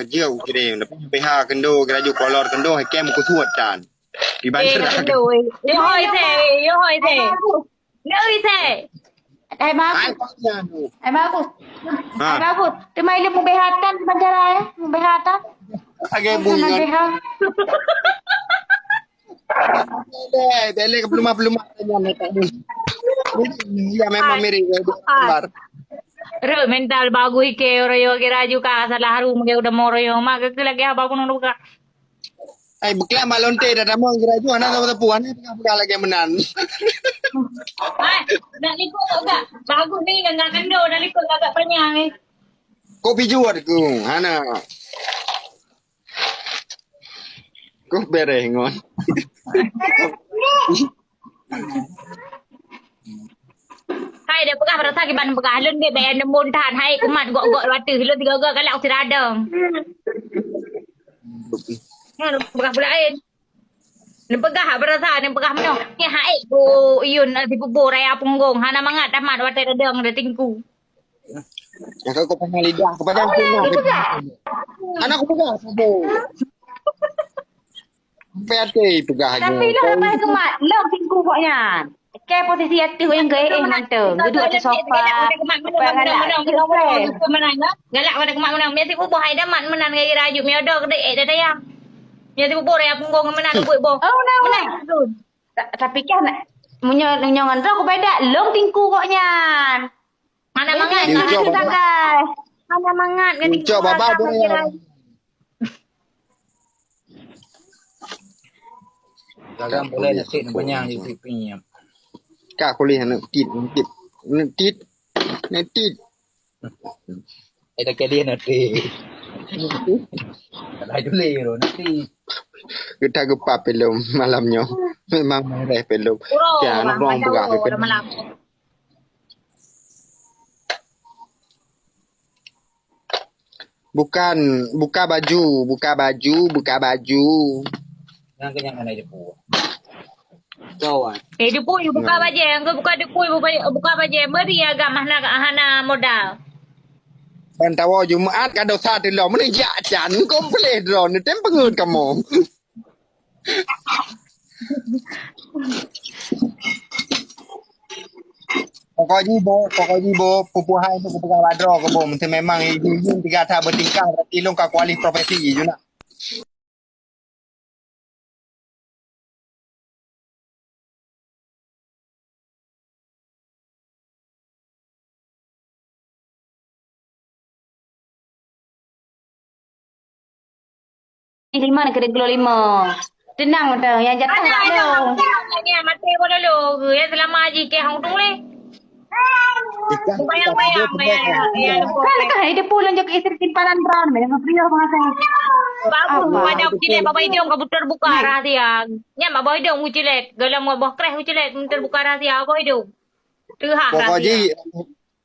dia kirim lepas PH kendo kira ju kolor kendo hai kem ku thuat jan di ban Ê, sera cái đùi. Vô hồi thề, vô hồi thề. Nữ thề. Ai ai bagus. pa jan Ai bagus. Ai ha bagus. Temai dia membehatan bandara ya. Membehatan. age Sama bungan beha. bele ke peluma jan tak dulu ya memang mirip gambar Rồi mental bagus ke orang yo kira juga salah haru mungkin udah mau yo mak ke lagi apa pun udah buka. ai bukla malonte dah mau kira ju ana sama puan ni lagi menan Ah, nak likut tak kak? Bagus ni enggak kendo, nak likut tak kak penyang ni. kopi juat ku ana ku bere ngon Hai dia pegah pada tak kiban pegah lun dia bayan demun tahan hai kumat gok-gok watu lun tiga gok kalau tidak ada. Nah, pegah pula lain. Ni pegah berasa ni pegah mana? Ni hai ku iyun di pupu raya punggung. Hana mangat tamat wate redeng de tingku. yang kau pengen lidah kepada aku anak aku pegah sabo PT pegah Tapi lah lepas kemat. Lom tinggu koknya. Ke posisi hati yang gaya nanti. Duduk atas sofa. Galak pada kemak menang. Biasa pupu hai damat menang gaya raju. Mi ada kedai dah tayang. Biasa pupu raya punggung menang buat boh. Oh, menang. Tapi kan menyongan tu aku beda. Lom tinggu koknya. Mana mangat? Mana mangat? Ucap baba dia. Dalam boleh nasi banyak di pipinya. Kak kuliah nak tit. Ada kali nanti. Kalau itu lero nanti. Kita gepa pelum malamnya. Memang mereh pelum. Ya, anak orang pegah pelum. Bukan, buka baju. Yang kenyang mana dia buat. Kawan. Depu you buka baju, engkau buka depu buka baju, beri agak mana hana modal. Bantawa Jumaat kada sa ti lo mun ya jan komplit ro ni tem pengut kamu. Pokoknya bo pupu hai tu pupu wadro ke bo mun memang yun tiga ta bertingkah berarti long ka kualif profesi je nak. Lima nak kena kilo 5. Tenang betul. Yang jatuh tak ada. Ni mati pun dulu. Ya selama aji ke hang tu le. Bayang. Kan dia pulang juga istri simpanan brown. Mereka pria bahasa. Bagus pada ucilek bapa hidung kau terbuka rahsia. Nya bapa hidung ucilek. Galam bapa kreh ucilek terbuka rahsia bapa hidung. Tuhak rahsia.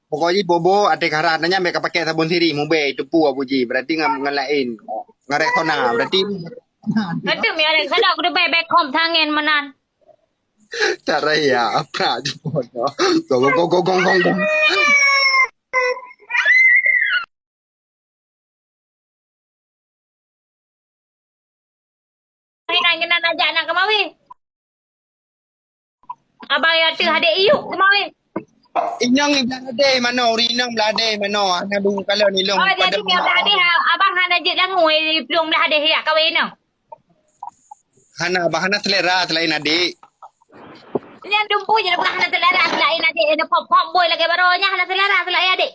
Pokoknya bobo adik harananya mereka pakai sabun siri mube itu pu abuji berarti ngalain ngarek sona berarti Itu mi ada kada aku dah back home tangan menan. cara ya apa juga gong Kena ajak nak kemawi. Abang ya tu adik iuk kemawi. Inyong belade mano rinang belade mano ana bu kalau ni long Oh jadi mi belade abang hana ajak dah ngui belum belade ya kawin no. hana bahana selera selain adik Yang dumpu je bukan hana selera selain adik ada pop boy lagi baronya hana selera selain adik.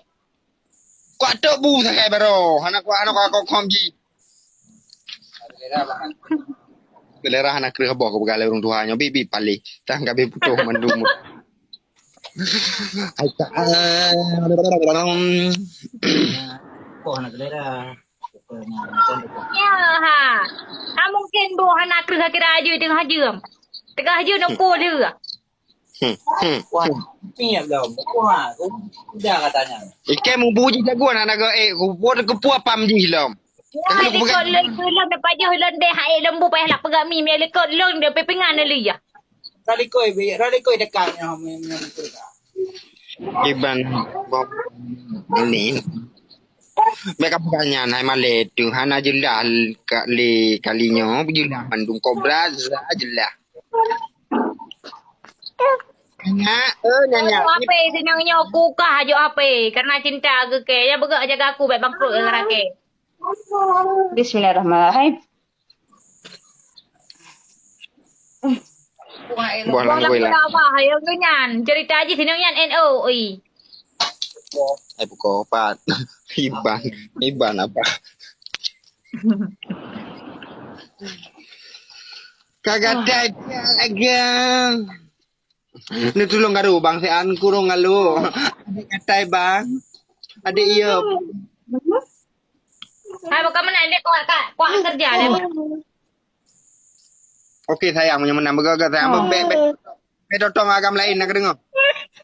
kuat tok bu sakai baro hana ko komji selera hana kira bok ko gale urung tuanya bibi pali tah gabe putuh mandumut Aita. Oh nak selera. Ya ha. Mungkin bu hana kira aju tengah jam. Tengah jam nak ko dia. Wah, minyak dah. Wah, udah katanya. Ikan membuji jagoan anak ko buat ke puap pam ji lom. Wah, di ko lon depan je lon deh hai lembu payah lah pegang mi le ko lon de pepingan le ya. Rali koi dekatnya memang betul. Iban bom ini Mereka bukannya naik malet tu. Hana jelah kalinya. Jelah Bandung Kobra jelah. Nanya, nanya. Apa senangnya aku kah ajo apa? Karena cinta ke ke. Ya begak jaga aku baik bangkrut dengan ke. Bismillahirrahmanirrahim. Buah lang Wala ko ko lang. na ba? Ayaw ganyan. Cerita aja senangnya NO. Uy. Ay, buko pa. Iban apa? Kagad agang. Nutulong nga ro, bang si An kurong nga lo. Adik katay bang? Adik iyo. Hai baka mana dia kuat kerja dia. Oke sayang, punya menang begaga sayang. Be dotong agam lain nak dengar.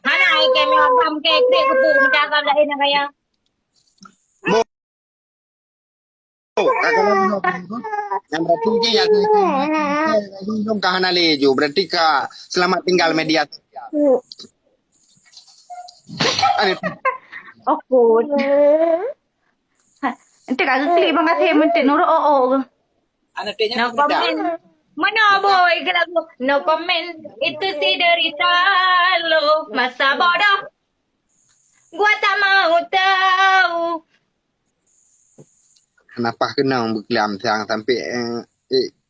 Hana ai ke me agam ke krek ke pu macam agam lain nak kaya. Yang berarti dia yang dong kahana lejo. Berarti ka selamat tinggal media. Ani Okut. Ente kagak klik bang kasih mente nuru Anak dia No comment. Mana boy ke lagu? No comment. Itu si derita lo. Masa bodoh. Gua tak mau tahu. kenapa kenang berkelam sayang sampai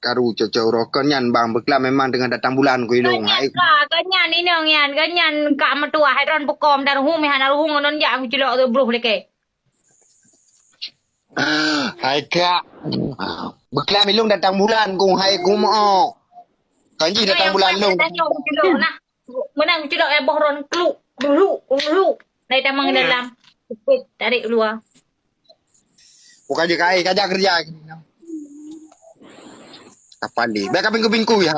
karu cocok rokon yan bang berkelam memang dengan datang bulan ku ilung. Ganyan ka, ganyan inang yan, ganyan ka matua hairon bukom daruhum mihan daruhum non ya aku cilok tu bruh leke. Hai kak. Berkelam ilung datang bulan ku hai ku mau. Kanji datang bulan long. Dan yo cilok nah. Menang cilok eh bohron kluk dulu. Dari tamang dalam. Tarik keluar. Bukan je kai kerja kerja. Kapan ni? Baik bingku ya.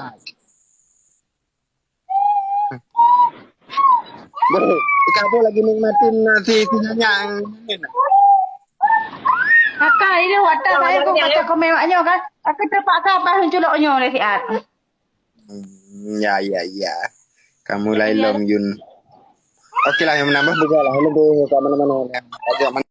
Boleh. Kamu lagi nikmatin nasi sinyanya. Kakak ini watak saya kau kata kau mewaknya kan. Aku terpaksa apa culoknya oleh si At. Ya. Kamu lai lom yun. Okey lah yang menambah buka lah. Lu ke mana-mana. Ajak